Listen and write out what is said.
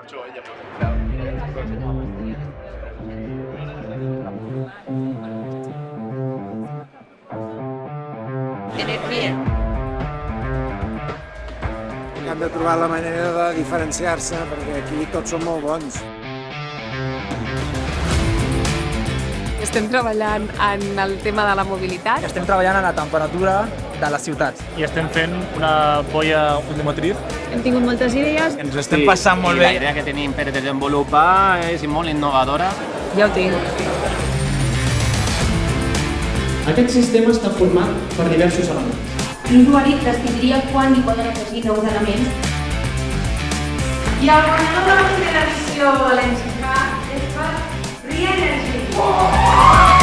mucho ella. Tener bien. Han de trobar la manera de diferenciar-se, perquè aquí tots són molt bons. Estem treballant en el tema de la mobilitat. Estem treballant en la temperatura de les ciutats. I estem fent una boia ultramotriz. Hem tingut moltes idees. Ens ho estem passant molt bé. La idea que tenim per desenvolupar és molt innovadora. Ja ho tinc. Aquest sistema està format per diversos elements. L'usuari decidiria quan li poden afegir nous elements. I el guanyador de la primera edició València és per Reenergy.